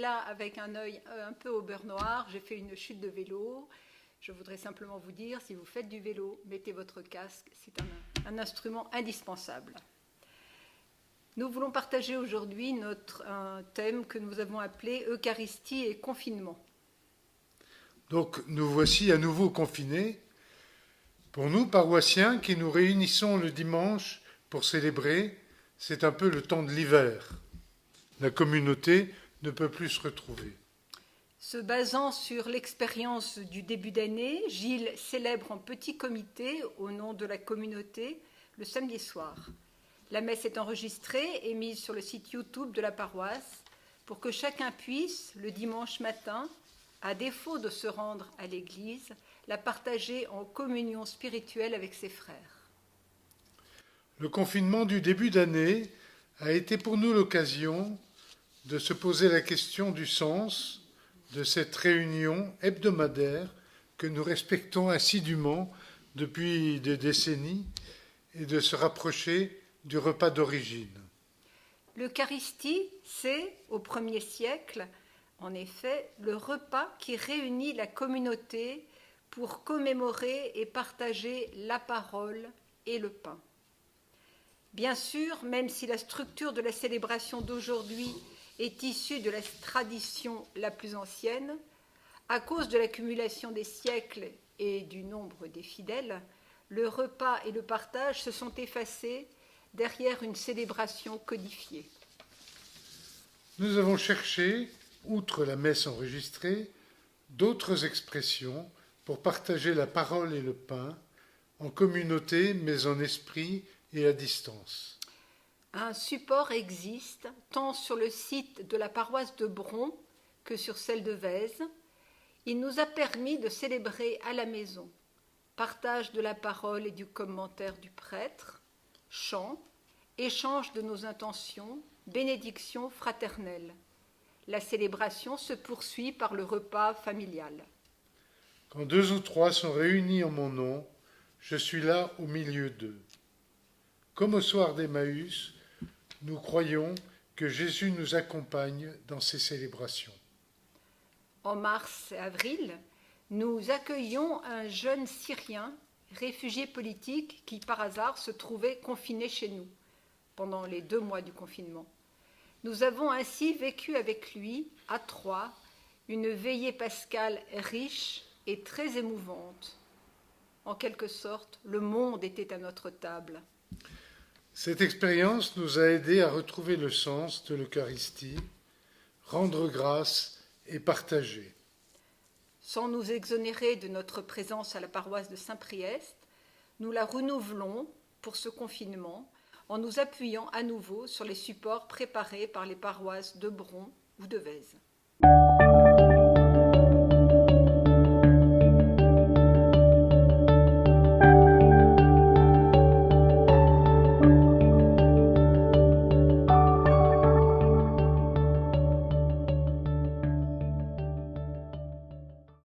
là avec un œil un peu au beurre noir. J'ai fait une chute de vélo. Je voudrais simplement vous dire, si vous faites du vélo, mettez votre casque. C'est un instrument indispensable. Nous voulons partager aujourd'hui un thème que nous avons appelé Eucharistie et confinement. Donc nous voici à nouveau confinés. Pour nous, paroissiens, qui nous réunissons le dimanche pour célébrer, c'est un peu le temps de l'hiver. La communauté ne peut plus se retrouver. Se basant sur l'expérience du début d'année, Gilles célèbre en petit comité au nom de la communauté le samedi soir. La messe est enregistrée et mise sur le site YouTube de la paroisse pour que chacun puisse, le dimanche matin, à défaut de se rendre à l'église, la partager en communion spirituelle avec ses frères. Le confinement du début d'année a été pour nous l'occasion de se poser la question du sens de cette réunion hebdomadaire que nous respectons assidûment depuis des décennies et de se rapprocher du repas d'origine. L'Eucharistie, c'est, au 1er siècle, en effet, le repas qui réunit la communauté pour commémorer et partager la parole et le pain. Bien sûr, même si la structure de la célébration d'aujourd'hui est issue de la tradition la plus ancienne, à cause de l'accumulation des siècles et du nombre des fidèles, le repas et le partage se sont effacés derrière une célébration codifiée. Nous avons cherché, outre la messe enregistrée, d'autres expressions pour partager la parole et le pain, en communauté mais en esprit et à distance. Un support existe tant sur le site de la paroisse de Bron que sur celle de Vèze. Il nous a permis de célébrer à la maison partage de la parole et du commentaire du prêtre, chant, échange de nos intentions, bénédiction fraternelle. La célébration se poursuit par le repas familial. Quand 2 ou 3 sont réunis en mon nom, je suis là au milieu d'eux. Comme au soir d'Emmaüs, nous croyons que Jésus nous accompagne dans ces célébrations. En mars et avril, nous accueillons un jeune Syrien, réfugié politique, qui par hasard se trouvait confiné chez nous pendant les 2 mois du confinement. Nous avons ainsi vécu avec lui, à 3, une veillée pascale riche et très émouvante. En quelque sorte, le monde était à notre table. Cette expérience nous a aidés à retrouver le sens de l'Eucharistie, rendre grâce et partager. Sans nous exonérer de notre présence à la paroisse de Saint-Priest, nous la renouvelons pour ce confinement en nous appuyant à nouveau sur les supports préparés par les paroisses de Bron ou de Vèze.